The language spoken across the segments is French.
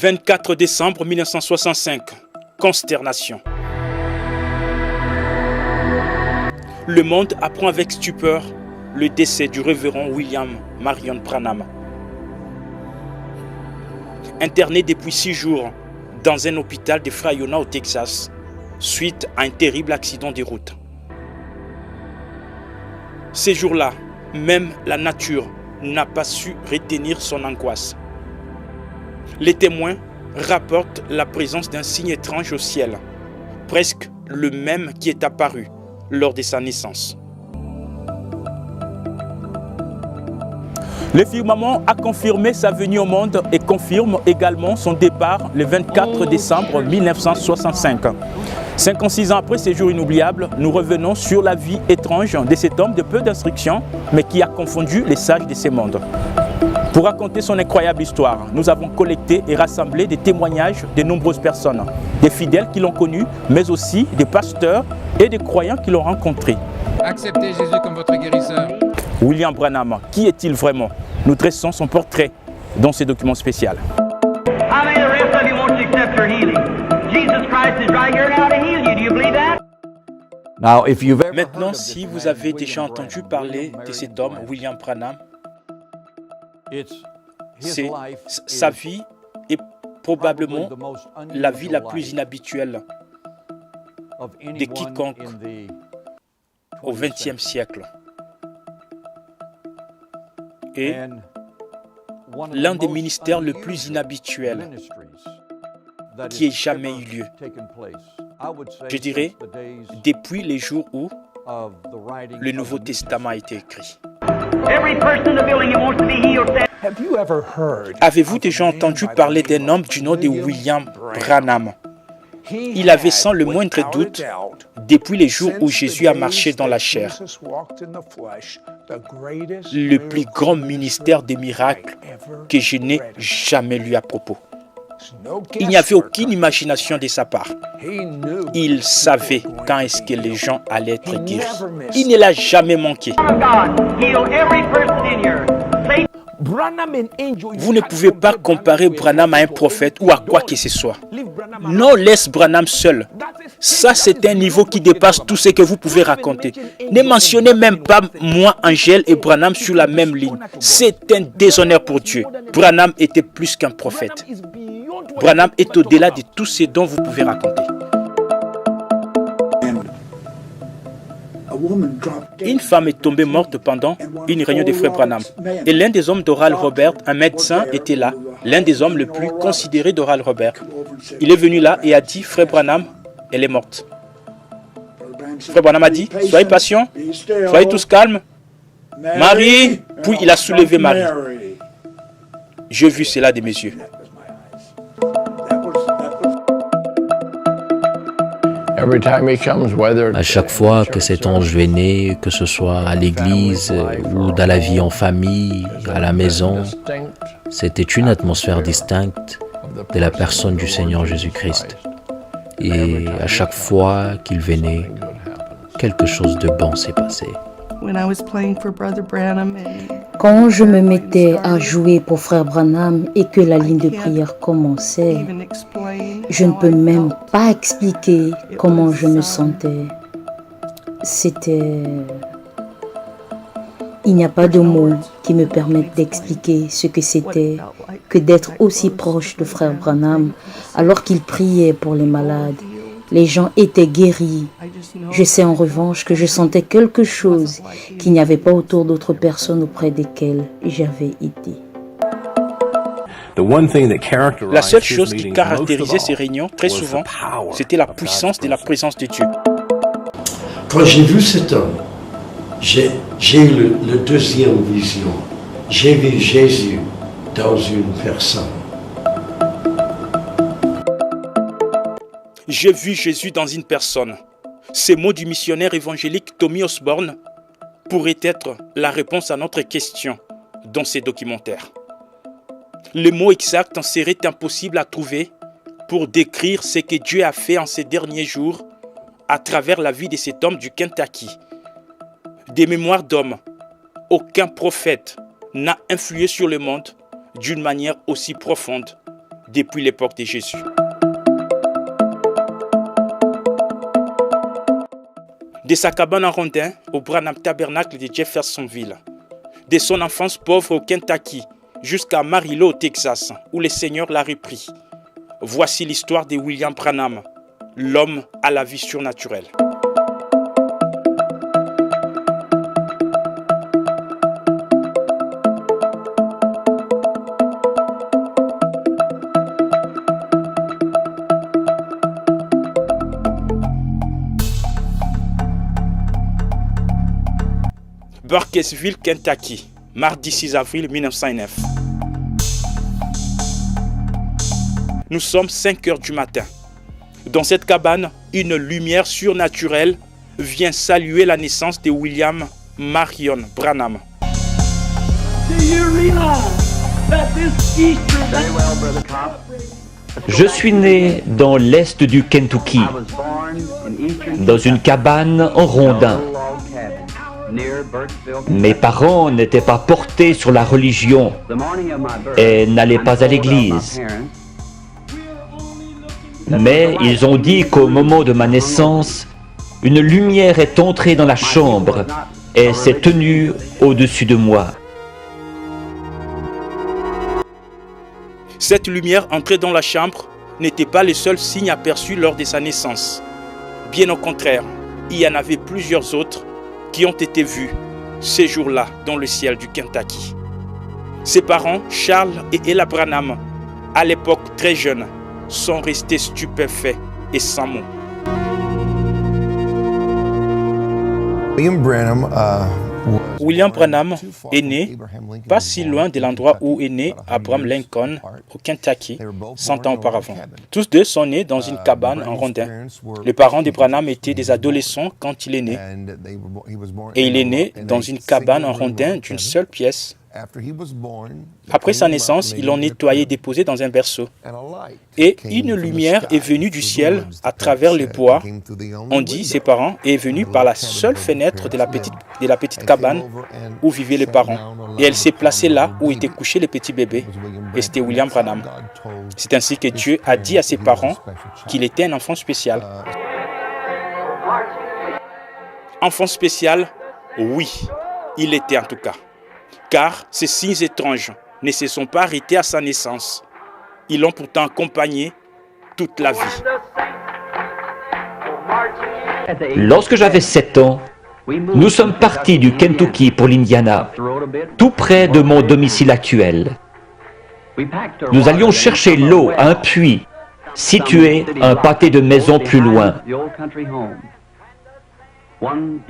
24 décembre 1965. Consternation. Le monde apprend avec stupeur le décès du révérend William Marion Branham. Interné depuis 6 jours dans un hôpital de Frayona au Texas, suite à un terrible accident de route. Ces jours-là, même la nature n'a pas su retenir son angoisse. Les témoins rapportent la présence d'un signe étrange au ciel, presque le même qui est apparu lors de sa naissance. Le firmament a confirmé sa venue au monde et confirme également son départ le 24 décembre 1965. 56 ans après ces jours inoubliables, nous revenons sur la vie étrange de cet homme de peu d'instruction, mais qui a confondu les sages de ces mondes. Pour raconter son incroyable histoire, nous avons collecté et rassemblé des témoignages de nombreuses personnes, des fidèles qui l'ont connu, mais aussi des pasteurs et des croyants qui l'ont rencontré. Acceptez Jésus comme votre guérisseur. William Branham, qui est-il vraiment? Nous dressons son portrait dans ce document spécial. Maintenant, si vous avez déjà entendu parler de cet homme, William Branham, sa vie est probablement la vie la plus inhabituelle de quiconque au XXe siècle. Et l'un des ministères le plus inhabituels qui ait jamais eu lieu. Je dirais, depuis les jours où le Nouveau Testament a été écrit. Avez-vous déjà entendu parler d'un homme du nom de William Branham? Il avait sans le moindre doute, depuis les jours où Jésus a marché dans la chair, le plus grand ministère des miracles que je n'ai jamais lu à propos. Il n'y avait aucune imagination de sa part. Il savait quand est-ce que les gens allaient être guéris. Il ne l'a jamais manqué. Vous ne pouvez pas comparer Branham à un prophète ou à quoi que ce soit. Non, laisse Branham seul. Ça, c'est un niveau qui dépasse tout ce que vous pouvez raconter. Ne mentionnez même pas moi, Angèle et Branham sur la même ligne. C'est un déshonneur pour Dieu. Branham était plus qu'un prophète. Branham est au-delà de tout ce dont vous pouvez raconter. Une femme est tombée morte pendant une réunion des frères Branham. Et l'un des hommes d'Oral Robert, un médecin, était là. L'un des hommes les plus considérés d'Oral Robert. Il est venu là et a dit, frère Branham, elle est morte. Frère Branham a dit, soyez patients, soyez tous calmes. Marie, puis il a soulevé Marie. J'ai vu cela de mes yeux. À chaque fois que cet ange venait, que ce soit à l'église ou dans la vie en famille, à la maison, c'était une atmosphère distincte de la personne du Seigneur Jésus-Christ. Et à chaque fois qu'il venait, quelque chose de bon s'est passé. Quand je me mettais à jouer pour Frère Branham et que la ligne de prière commençait, je ne peux même pas expliquer comment je me sentais. Il n'y a pas de mots qui me permettent d'expliquer ce que c'était que d'être aussi proche de Frère Branham alors qu'il priait pour les malades. Les gens étaient guéris. Je sais en revanche que je sentais quelque chose qu'il n'y avait pas autour d'autres personnes auprès desquelles j'avais été. La seule chose qui caractérisait ces réunions, très souvent, c'était la puissance de la présence de Dieu. Quand j'ai vu cet homme, j'ai eu la deuxième vision. J'ai vu Jésus dans une personne. J'ai vu Jésus dans une personne. Ces mots du missionnaire évangélique Tommy Osborne pourraient être la réponse à notre question dans ces documentaires. Le mot exact en serait impossible à trouver pour décrire ce que Dieu a fait en ces derniers jours à travers la vie de cet homme du Kentucky. Des mémoires d'hommes, aucun prophète n'a influé sur le monde d'une manière aussi profonde depuis l'époque de Jésus. De sa cabane en rondin au Branham Tabernacle de Jeffersonville, de son enfance pauvre au Kentucky jusqu'à Amarillo au Texas, où le Seigneur l'a repris. Voici l'histoire de William Branham, l'homme à la vie surnaturelle. Burkesville, Kentucky, mardi 6 avril 1909. Nous sommes 5 heures du matin. Dans cette cabane, une lumière surnaturelle vient saluer la naissance de William Marion Branham. Je suis né dans l'est du Kentucky, dans une cabane en rondin. Mes parents n'étaient pas portés sur la religion et n'allaient pas à l'église. Mais ils ont dit qu'au moment de ma naissance, une lumière est entrée dans la chambre et s'est tenue au-dessus de moi. Cette lumière entrée dans la chambre n'était pas le seul signe aperçu lors de sa naissance. Bien au contraire, il y en avait plusieurs autres qui ont été vus ces jours-là dans le ciel du Kentucky. Ses parents, Charles et Ella Branham, à l'époque très jeunes, sont restés stupéfaits et sans mots. William Branham est né pas si loin de l'endroit où est né Abraham Lincoln, au Kentucky, 100 ans auparavant. Tous deux sont nés dans une cabane en rondin. Les parents de Branham étaient des adolescents quand il est né. Et il est né dans une cabane en rondin d'une seule pièce. Après sa naissance, ils l'ont nettoyé et déposé dans un berceau. Et une lumière est venue du ciel à travers les bois, on dit, ses parents, et est venue par la seule fenêtre de la petite cabane où vivaient les parents. Et elle s'est placée là où étaient couchés les petits bébés. Et c'était William Branham. C'est ainsi que Dieu a dit à ses parents qu'il était un enfant spécial. Enfant spécial, oui, il était en tout cas. Car ces signes étranges ne se sont pas arrêtés à sa naissance. Ils l'ont pourtant accompagné toute la vie. Lorsque j'avais 7 ans, nous sommes partis du Kentucky pour l'Indiana, tout près de mon domicile actuel. Nous allions chercher l'eau à un puits situé un pâté de maisons plus loin.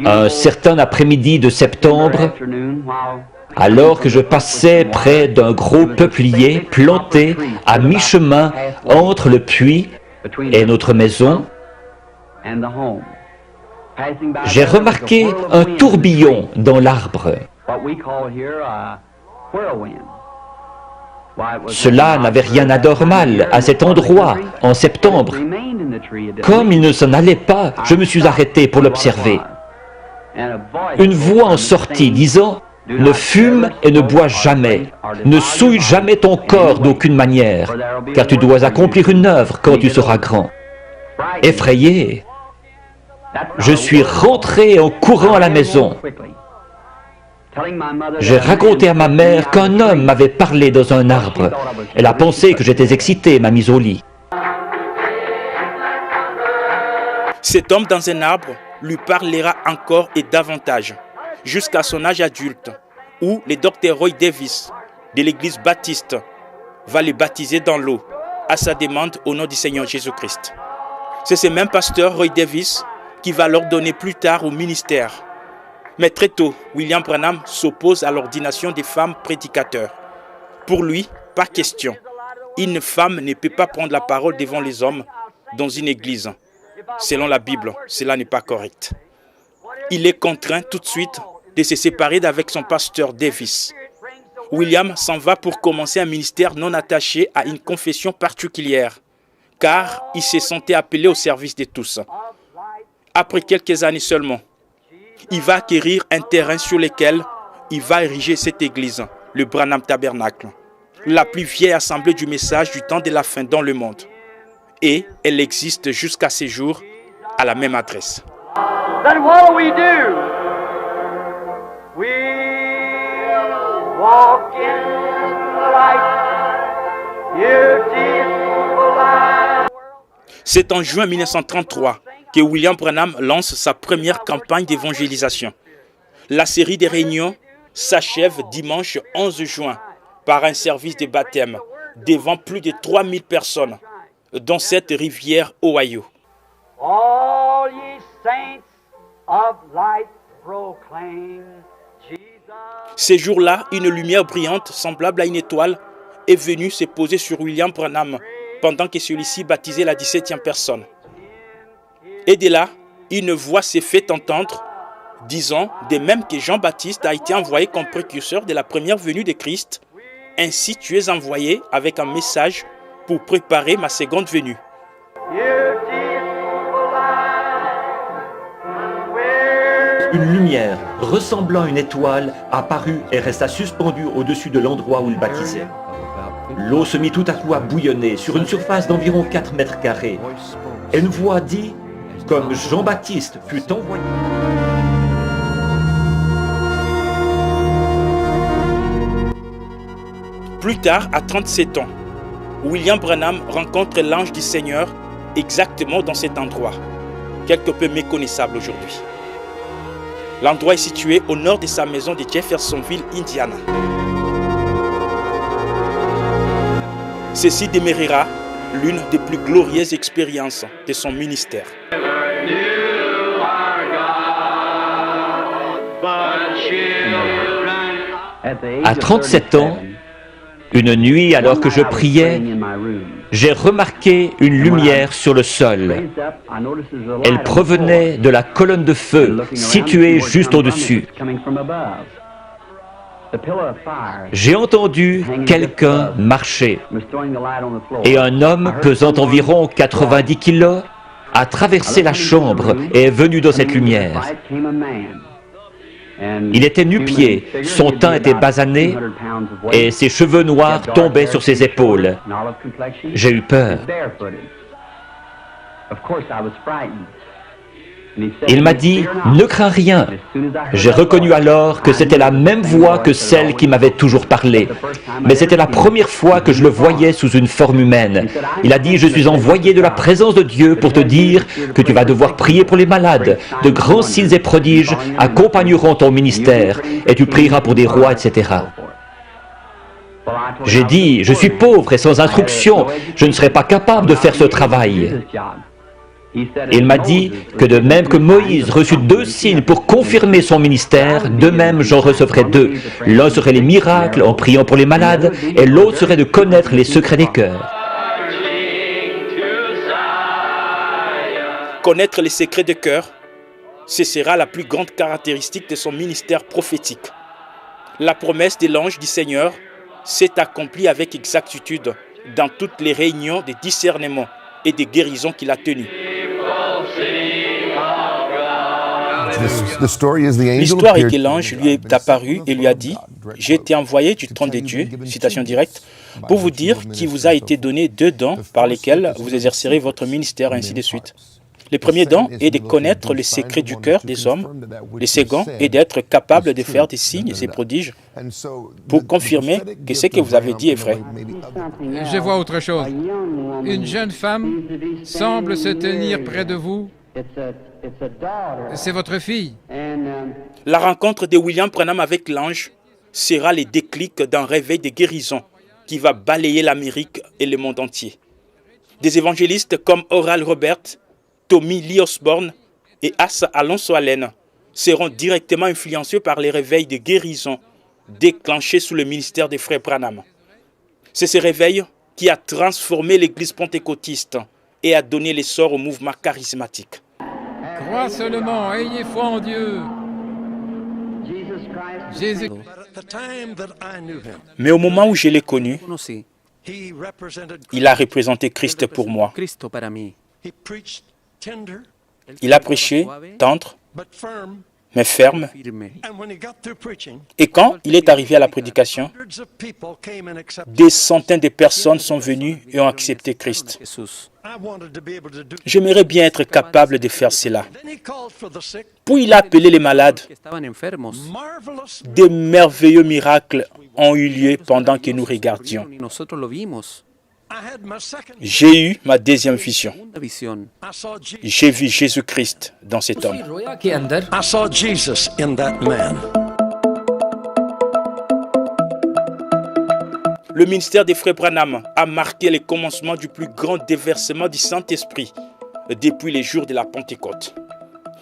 Un certain après-midi de septembre, alors que je passais près d'un gros peuplier planté à mi-chemin entre le puits et notre maison, j'ai remarqué un tourbillon dans l'arbre. Cela n'avait rien d'anormal à cet endroit en septembre. Comme il ne s'en allait pas, je me suis arrêté pour l'observer. Une voix en sortit disant: « Ne fume et ne bois jamais. Ne souille jamais ton corps d'aucune manière, car tu dois accomplir une œuvre quand tu seras grand. » Effrayé, je suis rentré en courant à la maison. J'ai raconté à ma mère qu'un homme m'avait parlé dans un arbre. Elle a pensé que j'étais excité et m'a mis au lit. Cet homme dans un arbre lui parlera encore et davantage, jusqu'à son âge adulte, où le docteur Roy Davis de l'église baptiste va le baptiser dans l'eau, à sa demande au nom du Seigneur Jésus-Christ. C'est ce même pasteur Roy Davis qui va l'ordonner plus tard au ministère. Mais très tôt, William Branham s'oppose à l'ordination des femmes prédicateurs. Pour lui, pas question. Une femme ne peut pas prendre la parole devant les hommes dans une église. Selon la Bible, cela n'est pas correct. Il est contraint tout de suite de se séparer d'avec son pasteur Davis. William s'en va pour commencer un ministère non attaché à une confession particulière, car il se sentait appelé au service de tous. Après quelques années seulement, il va acquérir un terrain sur lequel il va ériger cette église, le Branham Tabernacle. la plus vieille assemblée du message du temps de la fin dans le monde. Et elle existe jusqu'à ces jours à la même adresse. Then what do? We walk in the light, beautiful light. C'est en juin 1933 que William Branham lance sa première campagne d'évangélisation. La série des réunions s'achève dimanche 11 juin par un service de baptême devant plus de 3000 personnes, dont cette rivière Ohio. All ye saints of light proclaim Jesus. Ces jours-là, une lumière brillante, semblable à une étoile, est venue se poser sur William Branham pendant que celui-ci baptisait la 17e personne. Et de là, une voix s'est fait entendre, disant de même que Jean-Baptiste a été envoyé comme précurseur de la première venue de Christ, ainsi tu es envoyé avec un message pour préparer ma seconde venue. Une lumière ressemblant à une étoile apparut et resta suspendue au-dessus de l'endroit où il baptisait. L'eau se mit tout à coup à bouillonner sur une surface d'environ 4 mètres carrés. Et une voix dit, comme Jean-Baptiste fut envoyé. Plus tard, à 37 ans, William Branham rencontre l'ange du Seigneur exactement dans cet endroit, quelque peu méconnaissable aujourd'hui. L'endroit est situé au nord de sa maison de Jeffersonville, Indiana. Ceci demeurera l'une des plus glorieuses expériences de son ministère. À 37 ans, une nuit alors que je priais, j'ai remarqué une lumière sur le sol. Elle provenait de la colonne de feu située juste au-dessus. J'ai entendu quelqu'un marcher et un homme pesant environ 90 kilos a traversé la chambre et est venu dans cette lumière. Il était nu-pied, son teint était basané et ses cheveux noirs tombaient sur ses épaules. J'ai eu peur. Il m'a dit « Ne crains rien ». J'ai reconnu alors que c'était la même voix que celle qui m'avait toujours parlé. Mais c'était la première fois que je le voyais sous une forme humaine. Il a dit « Je suis envoyé de la présence de Dieu pour te dire que tu vas devoir prier pour les malades. De grands signes et prodiges accompagneront ton ministère et tu prieras pour des rois, etc. » J'ai dit « Je suis pauvre et sans instruction. Je ne serai pas capable de faire ce travail. » Il m'a dit que de même que Moïse reçut 2 signes pour confirmer son ministère, de même j'en recevrai 2. L'un serait les miracles en priant pour les malades et l'autre serait de connaître les secrets des cœurs. Connaître les secrets de cœur, ce sera la plus grande caractéristique de son ministère prophétique. La promesse de l'ange du Seigneur s'est accomplie avec exactitude dans toutes les réunions de discernement et de guérison qu'il a tenues. L'histoire est que l'ange lui est apparu et lui a dit « J'ai été envoyé du trône de Dieu, citation directe, pour vous dire qu'il vous a été donné 2 dons par lesquels vous exercerez votre ministère, et ainsi de suite. Le premier don est de connaître les secrets du cœur des hommes. Le second est d'être capable de faire des signes et prodiges pour confirmer que ce que vous avez dit est vrai. » Je vois autre chose. Une jeune femme semble se tenir près de vous. C'est votre fille. La rencontre de William Branham avec l'ange sera le déclic d'un réveil de guérison qui va balayer l'Amérique et le monde entier. Des évangélistes comme Oral Roberts, Tommy Lee Osborne et Asa Alonso Allen seront directement influencés par les réveils de guérison déclenchés sous le ministère des frères Branham. C'est ce réveil qui a transformé l'église pentecôtiste et a donné l'essor au mouvement charismatique. Crois seulement, ayez foi en Dieu. Jésus. Mais au moment où je l'ai connu, il a représenté Christ pour moi. Il a prêché tendre, mais ferme. Et quand il est arrivé à la prédication, des centaines de personnes sont venues et ont accepté Christ. J'aimerais bien être capable de faire cela. Puis il a appelé les malades. Des merveilleux miracles ont eu lieu pendant que nous regardions. J'ai eu ma deuxième vision. J'ai vu Jésus-Christ dans cet homme. I saw Jesus in that man. Le ministère des frères Branham a marqué le commencement du plus grand déversement du Saint-Esprit depuis les jours de la Pentecôte.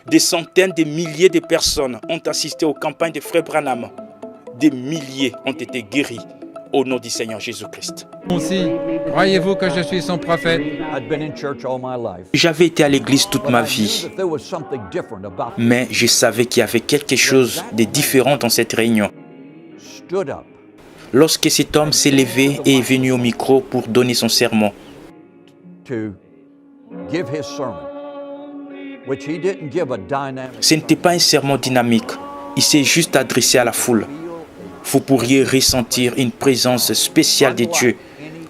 Des centaines de milliers de personnes ont assisté aux campagnes des frères Branham. Des milliers ont été guéris au nom du Seigneur Jésus-Christ. Aussi, croyez-vous que je suis son prophète? J'avais été à l'église toute ma vie, mais je savais qu'il y avait quelque chose de différent dans cette réunion. Lorsque cet homme s'est levé et est venu au micro pour donner son sermon, ce n'était pas un sermon dynamique, il s'est juste adressé à la foule. Vous pourriez ressentir une présence spéciale de Dieu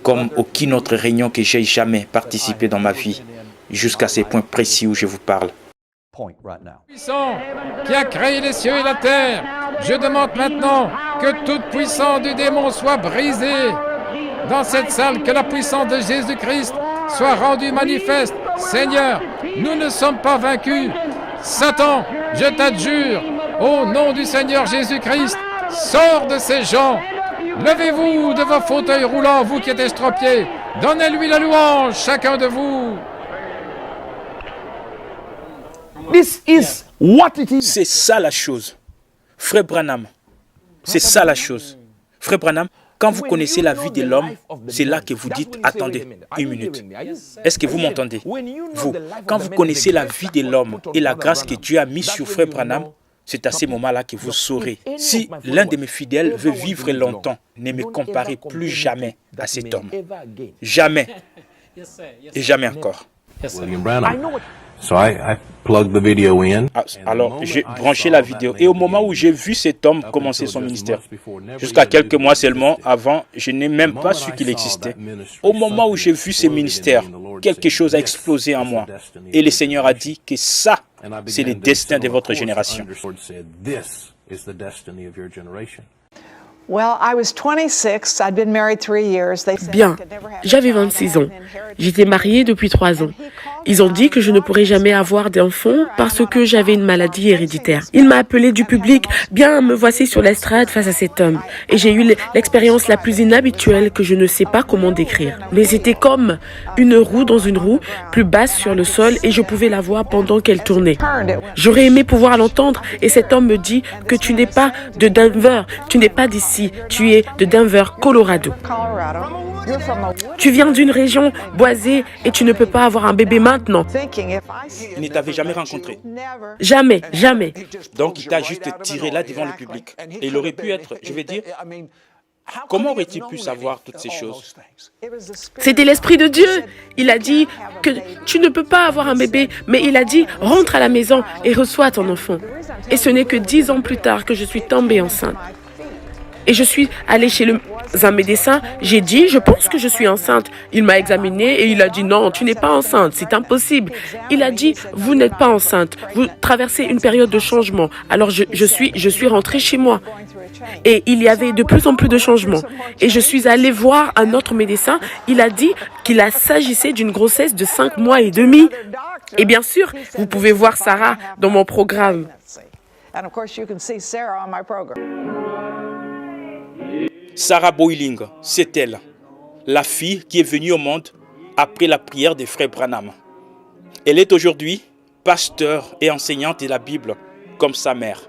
comme aucune autre réunion que j'ai jamais participé dans ma vie, jusqu'à ces points précis où je vous parle. Puissant, qui a créé les cieux et la terre, je demande maintenant que toute puissance du démon soit brisée. Dans cette salle, que la puissance de Jésus-Christ soit rendue manifeste. Seigneur, nous ne sommes pas vaincus. Satan, je t'adjure, au nom du Seigneur Jésus-Christ, sors de ces gens. Levez-vous de vos fauteuils roulants, vous qui êtes estropiés. Donnez-lui la louange, chacun de vous. C'est ça la chose. Frère Branham, c'est ça la chose. Frère Branham, quand vous connaissez la vie de l'homme, c'est là que vous dites, attendez, une minute. Est-ce que vous m'entendez? Vous, quand vous connaissez la vie de l'homme et la grâce que Dieu a mise sur Frère Branham, c'est à ce moment-là que vous saurez. Si l'un de mes fidèles veut vivre longtemps, ne me comparez plus jamais à cet homme. Jamais. Et jamais encore. William Branham. So I plugged the video in. Alors, j'ai branché la vidéo. Et au moment où j'ai vu cet homme commencer son ministère, jusqu'à quelques mois seulement avant, je n'ai même pas su qu'il existait. Au moment où j'ai vu ce ministère, quelque chose a explosé en moi. Et le Seigneur a dit que ça, c'est le destin de votre génération. Bien, j'avais 26 ans. J'étais mariée depuis 3 ans. Ils ont dit que je ne pourrais jamais avoir d'enfant parce que j'avais une maladie héréditaire. Il m'a appelé du public. Bien, me voici sur l'estrade face à cet homme. Et j'ai eu l'expérience la plus inhabituelle que je ne sais pas comment décrire. Mais c'était comme une roue dans une roue, plus basse sur le sol, et je pouvais la voir pendant qu'elle tournait. J'aurais aimé pouvoir l'entendre, et cet homme me dit que tu n'es pas de Denver, tu n'es pas d'ici, tu es de Denver, Colorado. Tu viens d'une région boisée et tu ne peux pas avoir un bébé maintenant. Il ne t'avait jamais rencontré. Jamais, jamais. Donc il t'a juste tiré là devant le public. Et il aurait pu être, je vais dire, comment aurait-il pu savoir toutes ces choses? C'était l'Esprit de Dieu. Il a dit que tu ne peux pas avoir un bébé, mais il a dit rentre à la maison et reçois ton enfant. Et ce n'est que 10 ans plus tard que je suis tombée enceinte. Et je suis allée chez un médecin, j'ai dit, je pense que je suis enceinte. Il m'a examinée et il a dit, non, tu n'es pas enceinte, c'est impossible. Il a dit, vous n'êtes pas enceinte, vous traversez une période de changement. Alors je suis rentrée chez moi. Et il y avait de plus en plus de changements. Et je suis allée voir un autre médecin, il a dit qu'il s'agissait d'une grossesse de 5 mois et demi. Et bien sûr, vous pouvez voir Sarah dans mon programme. Sarah Boiling, c'est elle, la fille qui est venue au monde après la prière des frères Branham. Elle est aujourd'hui pasteur et enseignante de la Bible comme sa mère.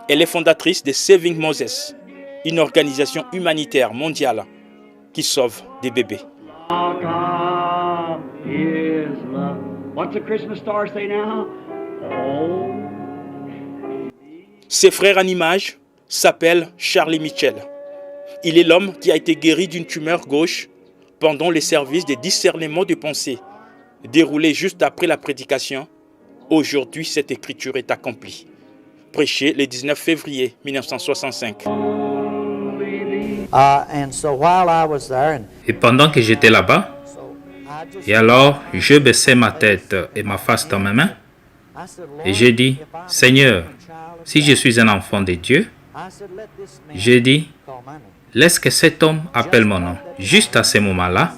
Elle est fondatrice de Saving Moses, une organisation humanitaire mondiale qui sauve des bébés. Ses frères en image s'appellent Charlie Mitchell. Il est l'homme qui a été guéri d'une tumeur gauche pendant les services de discernement de pensée, déroulé juste après la prédication. Aujourd'hui, cette écriture est accomplie. prêché le 19 février 1965. Et pendant que j'étais là-bas, et alors je baissais ma tête et ma face dans mes mains, et j'ai dit, Seigneur, si je suis un enfant de Dieu, j'ai dit, laisse que cet homme appelle mon nom. Juste à ce moment-là,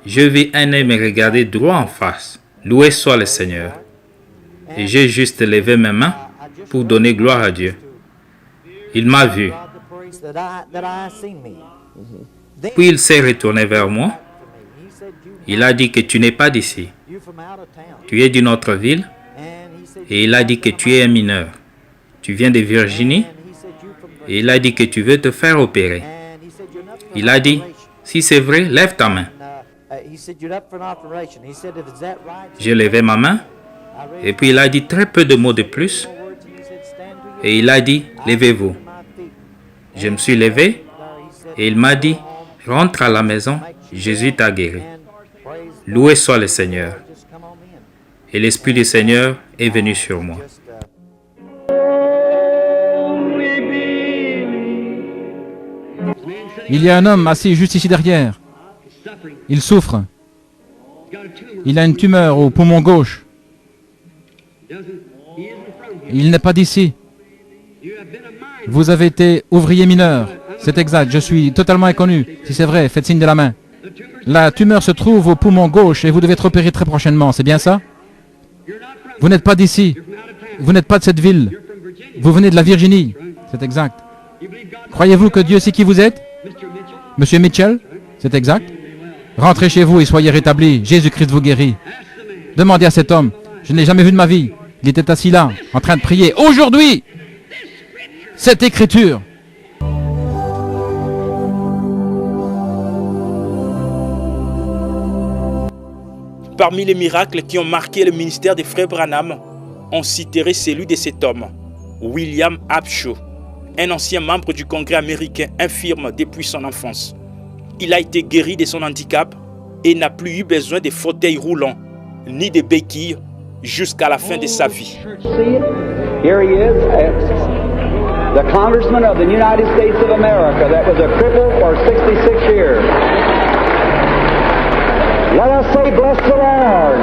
je vis un homme me regarder droit en face. Loué soit le Seigneur. Et j'ai juste levé mes mains pour donner gloire à Dieu. Il m'a vu. Puis il s'est retourné vers moi. Il a dit que tu n'es pas d'ici. Tu es d'une autre ville. Et il a dit que tu es un mineur. Tu viens de Virginie. Et il a dit que tu veux te faire opérer. Il a dit, si c'est vrai, lève ta main. J'ai levé ma main. Et puis il a dit très peu de mots de plus. Et il a dit, levez-vous. Je me suis levé. Et il m'a dit, rentre à la maison, Jésus t'a guéri. Loué soit le Seigneur. Et l'Esprit du Seigneur est venu sur moi. Il y a un homme assis juste ici derrière. Il souffre. Il a une tumeur au poumon gauche. Il n'est pas d'ici. Vous avez été ouvrier mineur. C'est exact, je suis totalement inconnu. Si c'est vrai, faites signe de la main. La tumeur se trouve au poumon gauche et vous devez être opéré très prochainement, c'est bien ça? Vous n'êtes pas d'ici. Vous n'êtes pas de cette ville. Vous venez de la Virginie. C'est exact. Croyez-vous que Dieu sait qui vous êtes? Monsieur Mitchell? C'est exact. Rentrez chez vous et soyez rétablis. Jésus-Christ vous guérit. Demandez à cet homme. Je ne l'ai jamais vu de ma vie. Il était assis là, en train de prier. Aujourd'hui, cette écriture. Parmi les miracles qui ont marqué le ministère des frères Branham, on citerait celui de cet homme, William Upshaw, un ancien membre du Congrès américain infirme depuis son enfance. Il a été guéri de son handicap et n'a plus eu besoin de fauteuils roulants, ni de béquilles, jusqu'à la fin de sa vie. Here he is, the Congressman of the United States of America that was a cripple for 66 years. Let us say, bless the Lord.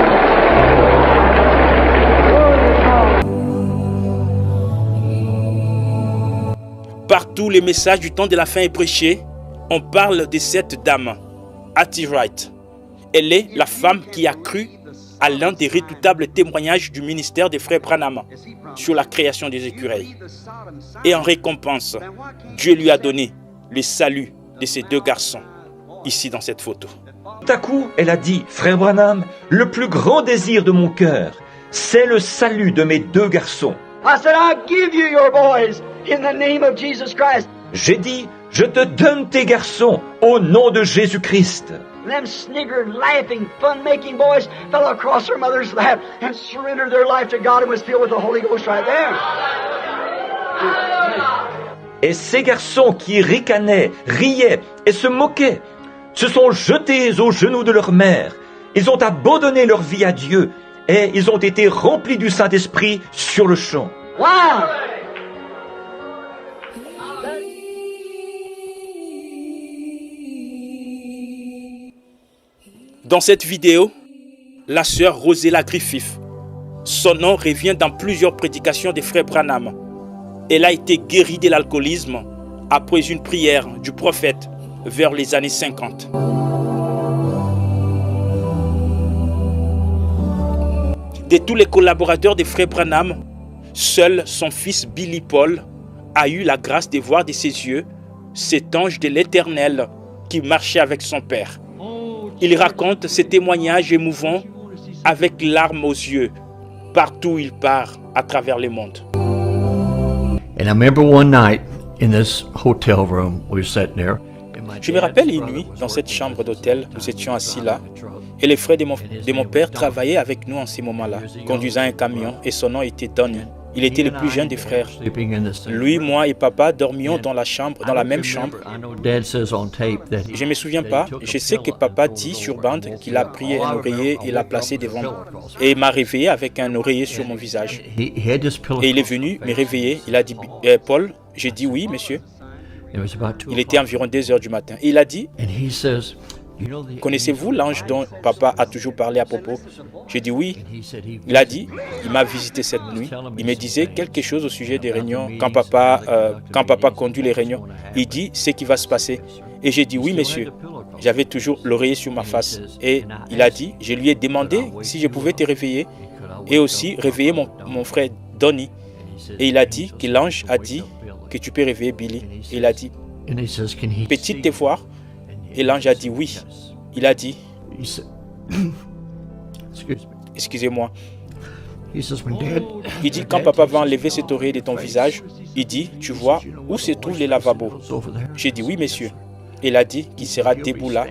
Partout, les messages du temps de la fin est prêché. On parle de cette dame, Hattie Wright. Elle est la femme qui a cru à l'un des redoutables témoignages du ministère des frères Branham sur la création des écureuils. Et en récompense, Dieu lui a donné le salut de ces deux garçons, ici dans cette photo. Tout à coup, elle a dit, Frère Branham, le plus grand désir de mon cœur, c'est le salut de mes deux garçons. I said, I give you your boys in the name of Jesus Christ. J'ai dit, je te donne tes garçons au nom de Jésus-Christ. Them sniggered, laughing, fun-making boys fell across their mother's lap and surrendered their life to God and was filled with the Holy Ghost right there. Et ces garçons qui ricanaient, riaient et se moquaient, se sont jetés aux genoux de leur mère. Ils ont abandonné leur vie à Dieu et ils ont été remplis du Saint-Esprit sur le champ. Wow! Dans cette vidéo, la sœur Rosella Griffith, son nom revient dans plusieurs prédications des frères Branham. Elle a été guérie de l'alcoolisme après une prière du prophète vers les années 50. De tous les collaborateurs des frères Branham, seul son fils Billy Paul a eu la grâce de voir de ses yeux cet ange de l'Éternel qui marchait avec son père. Il raconte ces témoignages émouvants avec larmes aux yeux, partout où il part à travers le monde. And I remember one night in this hotel room, we were sitting there. Je me rappelle une nuit, dans cette chambre d'hôtel, nous étions assis là, et les frères de mon père travaillaient avec nous en ces moments-là, conduisant un camion, et son nom était Donnie. Il était le plus jeune des frères. Lui, moi et papa dormions dans la même chambre. Je ne me souviens pas. Je sais que papa dit sur bande qu'il a pris un oreiller et l'a placé devant moi. Et m'a réveillé avec un oreiller sur mon visage. Et il est venu me réveiller. Il a dit, Paul, j'ai dit oui, monsieur. Il était environ 2 heures du matin. Et il a dit, connaissez-vous l'ange dont papa a toujours parlé à propos? J'ai dit oui. Il a dit, il m'a visité cette nuit. Il me disait quelque chose au sujet des réunions. Quand papa conduit les réunions, il dit ce qui va se passer. Et j'ai dit oui, monsieur. J'avais toujours l'oreiller sur ma face. Et il a dit, je lui ai demandé si je pouvais te réveiller et aussi réveiller mon frère Donny. Et il a dit que l'ange a dit que tu peux réveiller Billy. Et il a dit, petite te voir. Et l'ange a dit oui. Il a dit, excusez-moi. Il dit, quand papa va enlever cet oreiller de ton visage, il dit, tu vois où se trouvent les lavabos? J'ai dit oui, monsieur. Il a dit qu'il sera debout là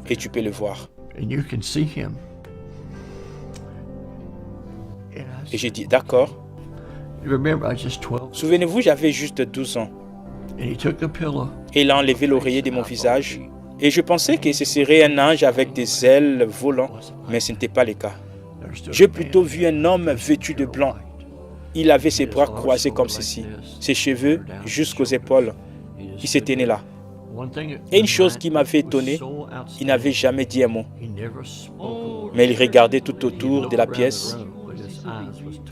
et tu peux le voir. Et j'ai dit, d'accord. Souvenez-vous, j'avais juste 12 ans. Et il a enlevé l'oreiller de mon visage. Et je pensais que ce serait un ange avec des ailes volant, mais ce n'était pas le cas. J'ai plutôt vu un homme vêtu de blanc. Il avait ses bras croisés comme ceci, ses cheveux jusqu'aux épaules. Il s'était né là. Et une chose qui m'avait étonné, il n'avait jamais dit un mot. Mais il regardait tout autour de la pièce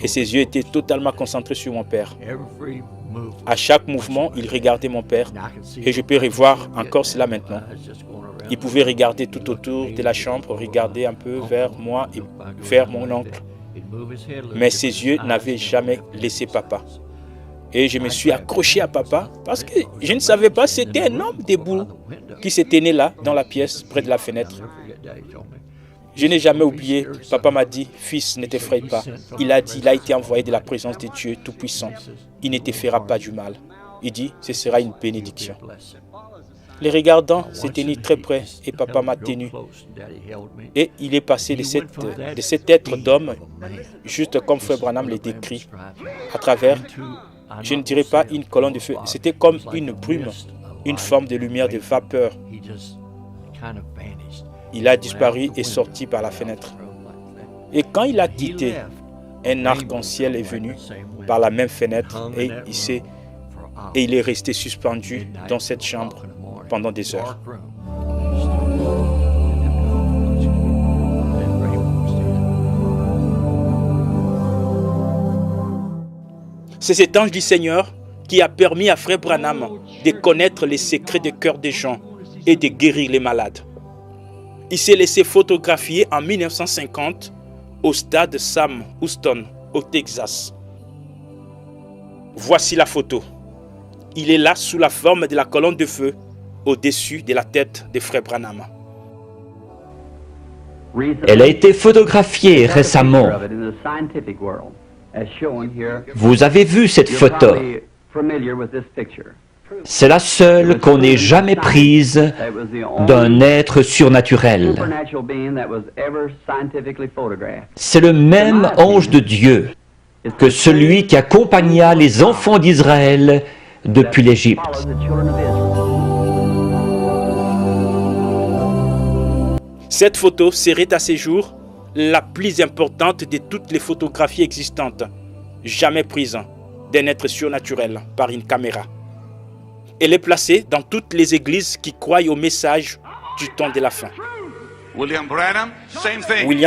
et ses yeux étaient totalement concentrés sur mon père. À chaque mouvement, il regardait mon père et je peux revoir encore cela maintenant. Il pouvait regarder tout autour de la chambre, regarder un peu vers moi et vers mon oncle. Mais ses yeux n'avaient jamais laissé papa. Et je me suis accroché à papa parce que je ne savais pas, c'était un homme debout qui s'était né là, dans la pièce, près de la fenêtre. Je n'ai jamais oublié, papa m'a dit, fils, ne t'effraie pas. Il a dit, il a été envoyé de la présence de Dieu Tout-Puissant. Il ne te fera pas du mal. Il dit, ce sera une bénédiction. Les regardant s'est tenu très près et papa m'a tenu. Et il est passé de cet être d'homme, juste comme Frère Branham le décrit, à travers, je ne dirais pas une colonne de feu, c'était comme une brume, une forme de lumière, de vapeur. Il a disparu et sorti par la fenêtre. Et quand il a quitté, un arc-en-ciel est venu par la même fenêtre et il est resté suspendu dans cette chambre pendant des heures. C'est cet ange du Seigneur qui a permis à Frère Branham de connaître les secrets du cœur des gens et de guérir les malades. Il s'est laissé photographier en 1950 au stade Sam Houston, au Texas. Voici la photo. Il est là sous la forme de la colonne de feu au-dessus de la tête de Frère Branham. Elle a été photographiée récemment. Vous avez vu cette photo. C'est la seule qu'on ait jamais prise d'un être surnaturel. C'est le même ange de Dieu que celui qui accompagna les enfants d'Israël depuis l'Égypte. Cette photo serait à ce jour la plus importante de toutes les photographies existantes, jamais prises d'un être surnaturel par une caméra. Elle est placée dans toutes les églises qui croient au message du temps de la fin. William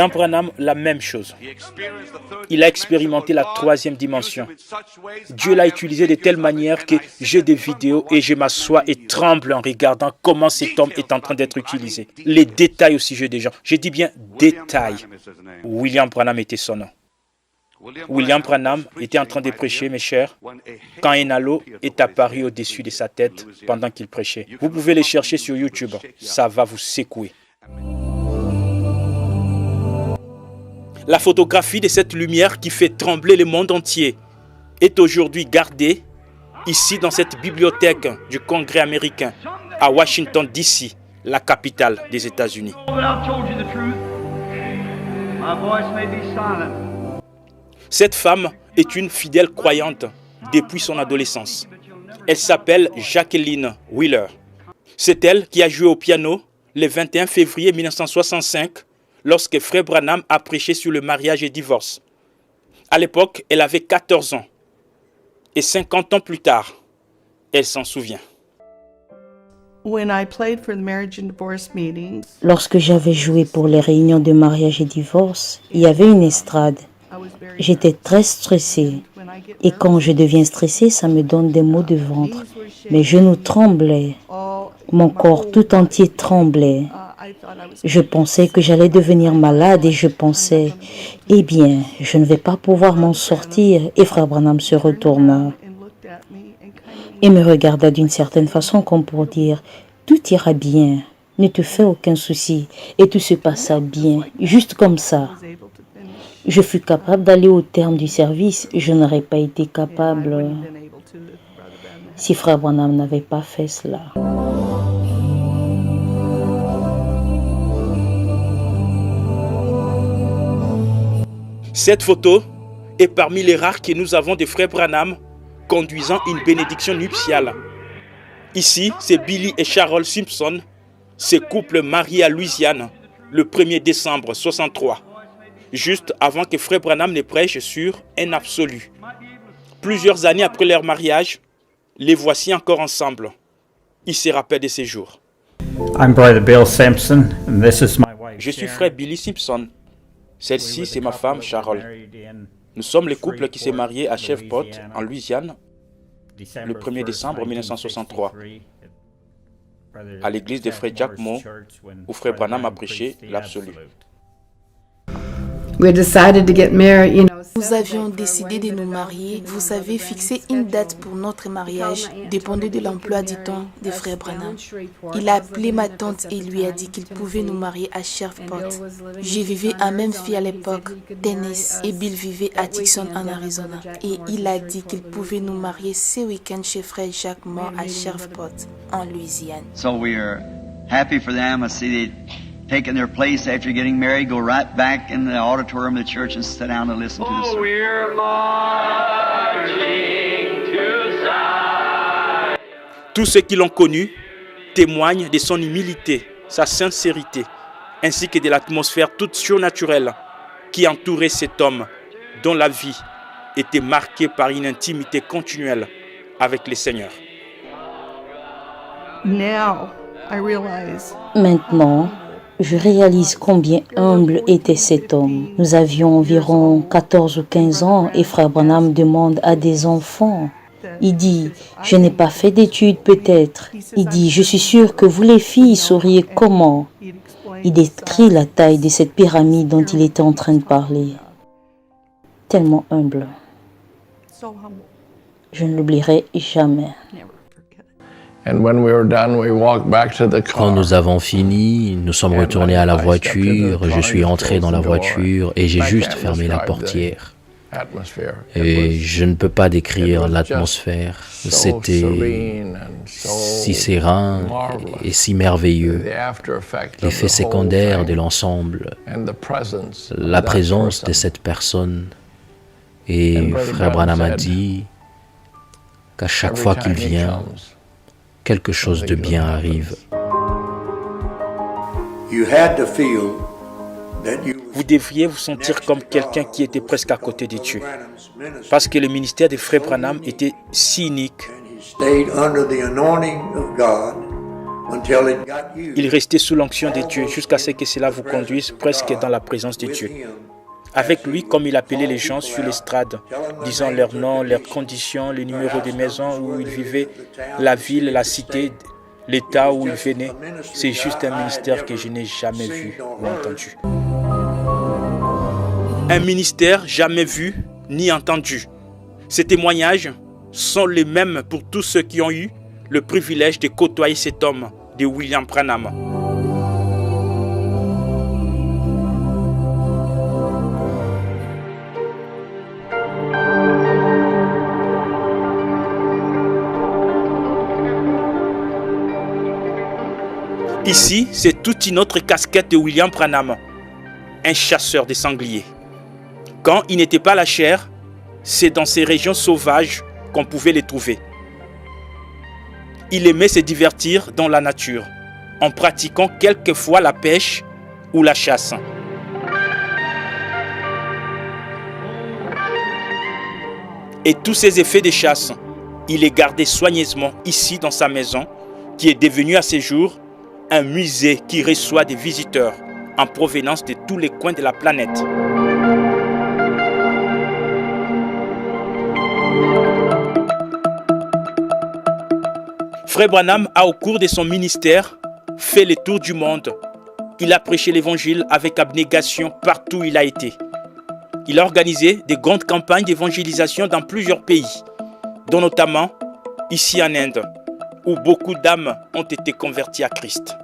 Branham, la même chose. Il a expérimenté la 3e dimension. Dieu l'a utilisé de telle manière que j'ai des vidéos et je m'assois et tremble en regardant comment cet homme est en train d'être utilisé. Les détails au sujet des gens. Je dis bien détails. William Branham était son nom. William Branham était en train de prêcher, mes chers, quand un halo est apparu au-dessus de sa tête pendant qu'il prêchait. Vous pouvez les chercher sur YouTube. Ça va vous secouer. La photographie de cette lumière qui fait trembler le monde entier est aujourd'hui gardée ici dans cette bibliothèque du Congrès américain à Washington, D.C., la capitale des États-Unis. Cette femme est une fidèle croyante depuis son adolescence. Elle s'appelle Jacqueline Wheeler. C'est elle qui a joué au piano le 21 février 1965 lorsque Frère Branham a prêché sur le mariage et divorce. À l'époque, elle avait 14 ans. Et 50 ans plus tard, elle s'en souvient. Lorsque j'avais joué pour les réunions de mariage et divorce, il y avait une estrade. J'étais très stressée. Et quand je deviens stressée, ça me donne des maux de ventre. Mes genoux tremblaient. Mon corps tout entier tremblait. Je pensais que j'allais devenir malade et je pensais, eh bien, je ne vais pas pouvoir m'en sortir. Et Frère Branham se retourna et me regarda d'une certaine façon comme pour dire, tout ira bien, ne te fais aucun souci. Et tout se passa bien, juste comme ça. Je fus capable d'aller au terme du service. Je n'aurais pas été capable si Frère Branham n'avait pas fait cela. Cette photo est parmi les rares que nous avons de Frère Branham conduisant une bénédiction nuptiale. Ici, c'est Billy et Charol Simpson, ce couple marié à Louisiane le 1er décembre 1963, juste avant que Frère Branham ne prêche sur un absolu. Plusieurs années après leur mariage, les voici encore ensemble. Ils se rappellent de ces jours. Je suis Frère Billy Simpson. Celle-ci, c'est ma femme, Charol. Nous sommes le couple qui s'est marié à Shreveport, en Louisiane, le 1er décembre 1963, à l'église de Frère Jack Moore, où Frère Branham a prêché l'absolu. Nous avions décidé de nous marier. Vous savez, fixer une date pour notre mariage dépendait de l'emploi du temps de Frère Branham. Il a appelé ma tante et lui a dit qu'il pouvait nous marier à Shreveport. Je vivais à Memphis à l'époque, Tennessee, et Bill vivait à Tucson en Arizona. Et il a dit qu'il pouvait nous marier ce week-end chez Frère Jacques Moore à Shreveport, en Louisiane. So we are happy for them. I see they taking their place after getting married, go right back in the auditorium of the church and sit down and listen to the sermon. We're marching to Zion. Tous ceux qui l'ont connu témoignent de son humilité, sa sincérité, ainsi que de l'atmosphère toute surnaturelle qui entourait cet homme dont la vie était marquée par une intimité continuelle avec le Seigneur. Maintenant, je réalise combien humble était cet homme. Nous avions environ 14 ou 15 ans et Frère Branham demande à des enfants. Il dit, je n'ai pas fait d'études peut-être. Il dit, je suis sûr que vous les filles sauriez comment. Il décrit la taille de cette pyramide dont il était en train de parler. Tellement humble. Je ne l'oublierai jamais. Quand nous avons fini, nous sommes retournés à la voiture, je suis entré dans la voiture et j'ai juste fermé la portière. Et je ne peux pas décrire l'atmosphère. C'était si serein et si merveilleux. L'effet secondaire de l'ensemble, la présence de cette personne. Et Frère Branham a dit qu'à chaque fois qu'il vient, quelque chose de bien arrive. Vous devriez vous sentir comme quelqu'un qui était presque à côté de Dieu. Parce que le ministère de Frère Branham était si unique. Il restait sous l'onction de Dieu jusqu'à ce que cela vous conduise presque dans la présence de Dieu. Avec lui, comme il appelait les gens sur l'estrade, disant leur nom, leurs conditions, le numéro de maison où ils vivaient, la ville, la cité, l'état où ils venaient. C'est juste un ministère que je n'ai jamais vu ou entendu. Un ministère jamais vu ni entendu. Ces témoignages sont les mêmes pour tous ceux qui ont eu le privilège de côtoyer cet homme de William Branham. Ici, c'est toute une autre casquette de William Branham, un chasseur de sangliers. Quand il n'était pas à la chaire, c'est dans ces régions sauvages qu'on pouvait les trouver. Il aimait se divertir dans la nature, en pratiquant quelquefois la pêche ou la chasse. Et tous ces effets de chasse, il les gardait soigneusement ici dans sa maison, qui est devenue à ces jours un musée qui reçoit des visiteurs en provenance de tous les coins de la planète. Frère Branham a, au cours de son ministère, fait le tour du monde. Il a prêché l'évangile avec abnégation partout où il a été. Il a organisé de grandes campagnes d'évangélisation dans plusieurs pays, dont notamment ici en Inde, où beaucoup d'âmes ont été converties à Christ.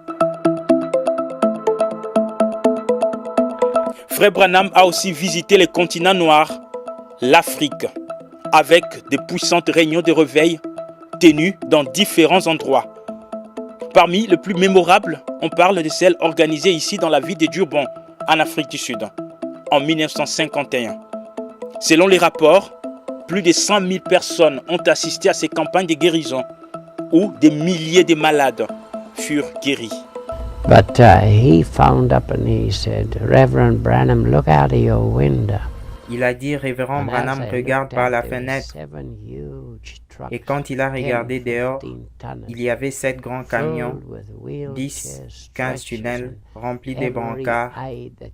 Frère Branham a aussi visité le continent noir, l'Afrique, avec de puissantes réunions de réveil tenues dans différents endroits. Parmi les plus mémorables, on parle de celles organisées ici dans la ville de Durban, en Afrique du Sud, en 1951. Selon les rapports, plus de 100 000 personnes ont assisté à ces campagnes de guérison, où des milliers de malades furent guéris. But he found up and he said, Reverend Branham, look out of your window. Il a dit, Révérend Branham, regarde par la fenêtre. Et quand il a regardé dehors, il y avait 7 grands camions, 10, 15 tunnels remplis de brancards,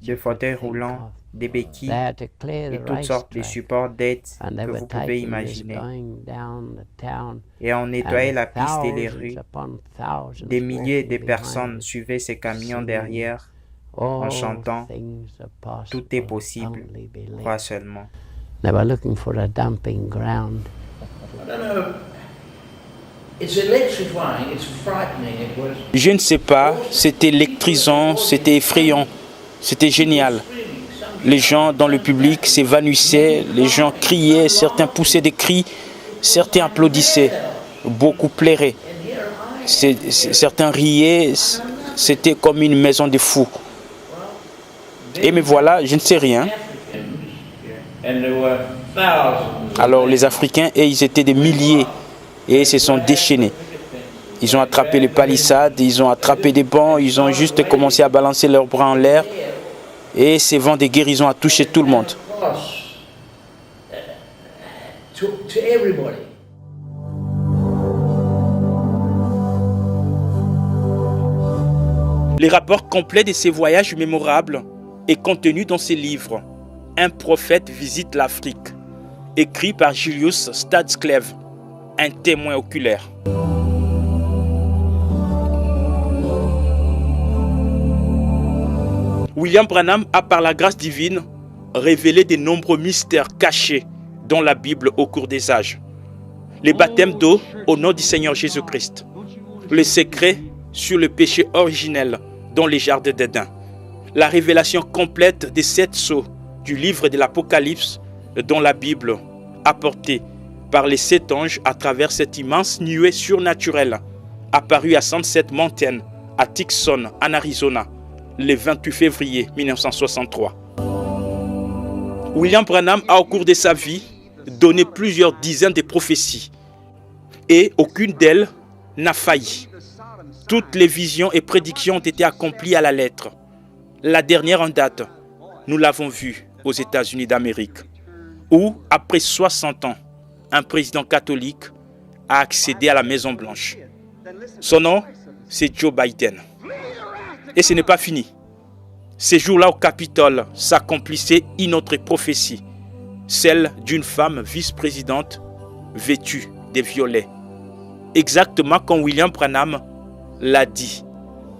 de fauteuils roulants, des béquilles et toutes sortes de supports d'aide que vous pouvez imaginer. Et on nettoyait la piste et les rues. Des milliers de personnes suivaient ces camions derrière en chantant « Tout est possible, crois seulement ». Je ne sais pas, c'était électrisant, c'était effrayant, c'était génial. Les gens dans le public s'évanouissaient, les gens criaient, certains poussaient des cris, certains applaudissaient, beaucoup pleuraient. Certains riaient, c'était comme une maison de fous. Et me voilà, je ne sais rien. Alors les Africains, ils étaient des milliers et ils se sont déchaînés. Ils ont attrapé les palissades, ils ont attrapé des bancs, ils ont juste commencé à balancer leurs bras en l'air. Et ces vents de guérison a touché tout le monde. Les rapports complets de ces voyages mémorables est contenu dans ces livres. Un prophète visite l'Afrique, écrit par Julius Stadscleve, un témoin oculaire. William Branham a, par la grâce divine, révélé de nombreux mystères cachés dans la Bible au cours des âges. Les baptêmes d'eau au nom du Seigneur Jésus-Christ. Les secrets sur le péché originel dans les jardins d'Éden. La révélation complète des 7 sceaux du livre de l'Apocalypse dans la Bible, apportée par les 7 anges à travers cette immense nuée surnaturelle, apparue à Sunset Mountain, à Tucson, en Arizona, le 28 février 1963. William Branham a, au cours de sa vie, donné plusieurs dizaines de prophéties, et aucune d'elles n'a failli. Toutes les visions et prédictions ont été accomplies à la lettre. La dernière en date, nous l'avons vue aux États-Unis d'Amérique, où, après 60 ans, un président catholique a accédé à la Maison-Blanche. Son nom, c'est Joe Biden. Et ce n'est pas fini. Ces jours-là au Capitole s'accomplissait une autre prophétie, celle d'une femme vice-présidente vêtue de violet. Exactement comme William Branham l'a dit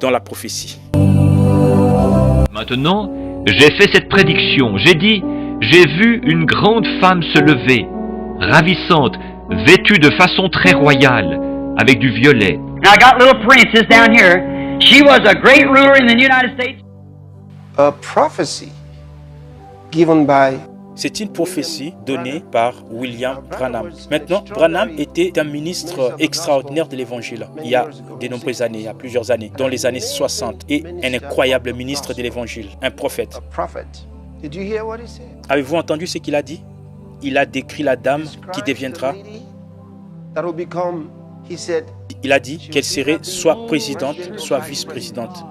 dans la prophétie. Maintenant, j'ai fait cette prédiction. J'ai dit, j'ai vu une grande femme se lever, ravissante, vêtue de façon très royale, avec du violet. Now I got little princess down here. She was a great ruler in the United States. A prophecy given by. C'est une prophétie donnée par William Branham. Maintenant, Branham était un ministre extraordinaire de l'Évangile il y a de nombreuses années, il y a plusieurs années, dans les années 60, et un incroyable ministre de l'Évangile, un prophète. Avez-vous entendu ce qu'il a dit? il a décrit la dame qui deviendra. Il a dit qu'elle serait soit présidente, soit vice-présidente.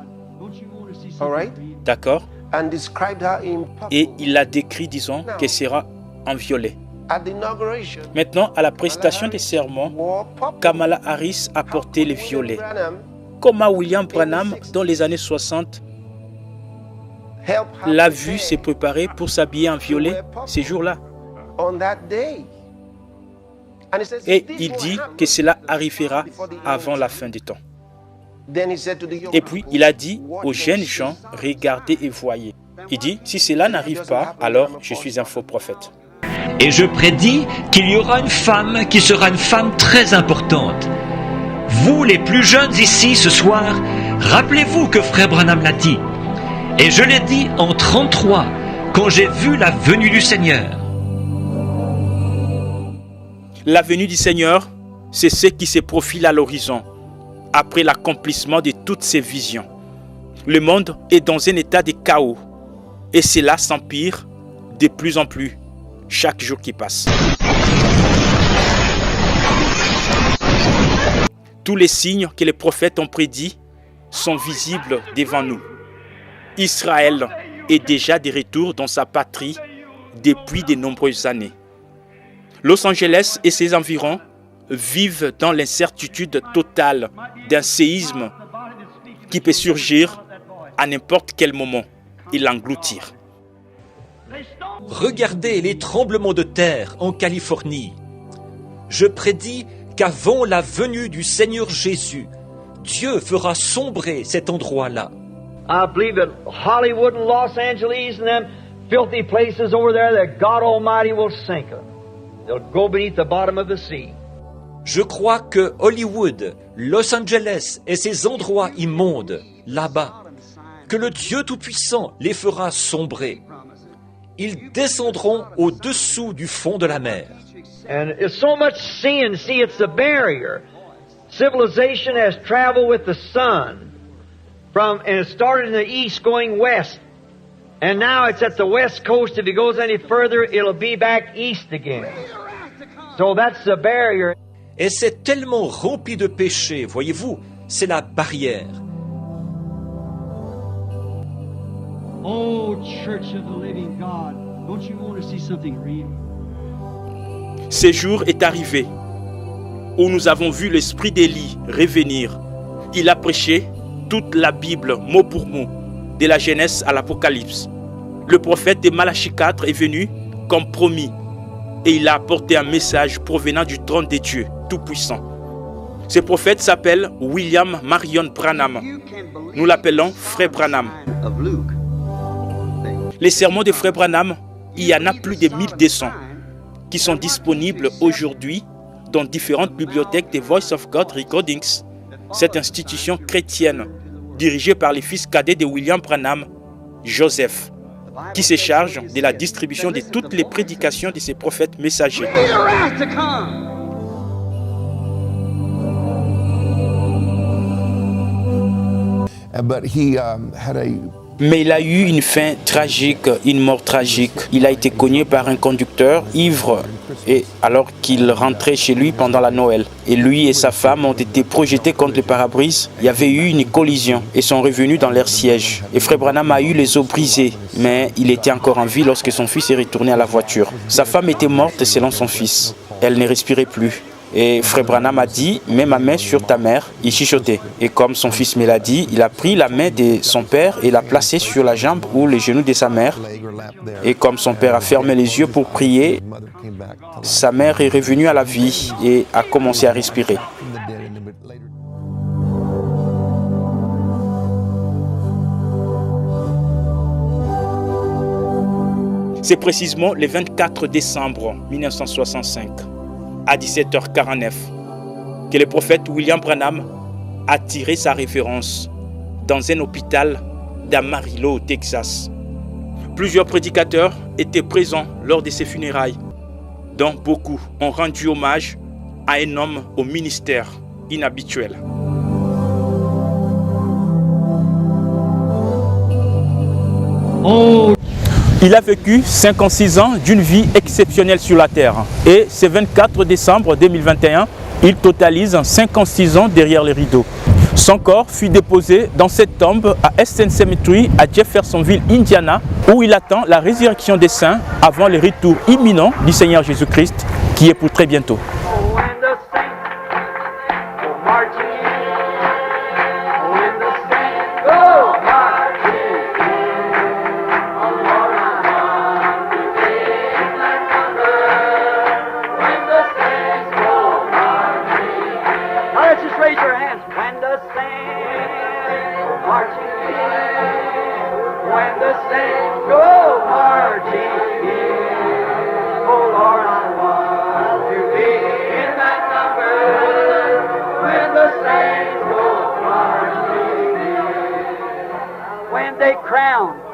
D'accord? Et il a décrit, disons, qu'elle sera en violet. Maintenant, à la prestation des sermons, Kamala Harris a porté les violets. Comment William Branham, dans les années 60, l'a vu se préparer pour s'habiller en violet ces jours-là. Et il dit que cela arrivera avant la fin des temps. Et puis, il a dit aux jeunes gens, regardez et voyez. Il dit, si cela n'arrive pas, alors je suis un faux prophète. Et je prédis qu'il y aura une femme qui sera une femme très importante. Vous, les plus jeunes ici ce soir, rappelez-vous que Frère Branham l'a dit. Et je l'ai dit en 1933, quand j'ai vu la venue du Seigneur. La venue du Seigneur, c'est ce qui se profile à l'horizon, après l'accomplissement de toutes ces visions. Le monde est dans un état de chaos, et cela s'empire de plus en plus, chaque jour qui passe. Tous les signes que les prophètes ont prédits sont visibles devant nous. Israël est déjà de retour dans sa patrie depuis de nombreuses années. Los Angeles et ses environs vivent dans l'incertitude totale d'un séisme qui peut surgir à n'importe quel moment et l'engloutir. Regardez les tremblements de terre en Californie. Je prédis qu'avant la venue du Seigneur Jésus, Dieu fera sombrer cet endroit-là. I believe that Hollywood and Los Angeles and them filthy places over there, that God Almighty will sink them. They'll go beneath the bottom of the sea. Je crois que Hollywood, Los Angeles et ces endroits immondes, là-bas, que le Dieu Tout-Puissant les fera sombrer. Ils descendront au-dessous du fond de la mer. And it's so much sin. See, it's the barrier. Civilization has traveled with the sun. And it started in the east going west. And now it's at the west coast. If it goes any further, it'll be back east again. So that's the barrier. Et c'est tellement rempli de péchés, voyez-vous, c'est la barrière. Oh, Church of the Living God, don't you want to see something real? Ce jour est arrivé où nous avons vu l'esprit d'Élie revenir. Il a prêché toute la Bible, mot pour mot, de la Genèse à l'Apocalypse. Le prophète de Malachie 4 est venu comme promis et il a apporté un message provenant du trône de Dieu Tout-Puissant. Ce prophète s'appelle William Marion Branham. Nous l'appelons Frère Branham. Les sermons de Frère Branham, il y en a plus de 1200 qui sont disponibles aujourd'hui dans différentes bibliothèques des Voice of God Recordings, cette institution chrétienne dirigée par les fils cadets de William Branham, Joseph, qui se charge de la distribution de toutes les prédications de ces prophètes messagers. Mais il a eu une fin tragique, une mort tragique. Il a été cogné par un conducteur ivre et alors qu'il rentrait chez lui pendant la Noël. Et lui et sa femme ont été projetés contre le pare-brise. Il y avait eu une collision et sont revenus dans leur siège. Et Frère Branham a eu les os brisés, mais il était encore en vie lorsque son fils est retourné à la voiture. Sa femme était morte selon son fils. Elle ne respirait plus. Et Frère Branham a dit, mets ma main sur ta mère. Il chuchotait. Et comme son fils me l'a dit, il a pris la main de son père et l'a placée sur la jambe ou les genoux de sa mère. Et comme son père a fermé les yeux pour prier, sa mère est revenue à la vie et a commencé à respirer. C'est précisément le 24 décembre 1965. À 17h49, que le prophète William Branham a tiré sa référence dans un hôpital d'Amarillo, au Texas. Plusieurs prédicateurs étaient présents lors de ses funérailles, dont beaucoup ont rendu hommage à un homme au ministère inhabituel. Il a vécu 56 ans d'une vie exceptionnelle sur la terre. Et ce 24 décembre 2021, il totalise 56 ans derrière les rideaux. Son corps fut déposé dans cette tombe à Eastern Cemetery à Jeffersonville, Indiana, où il attend la résurrection des saints avant le retour imminent du Seigneur Jésus-Christ, qui est pour très bientôt. When they crown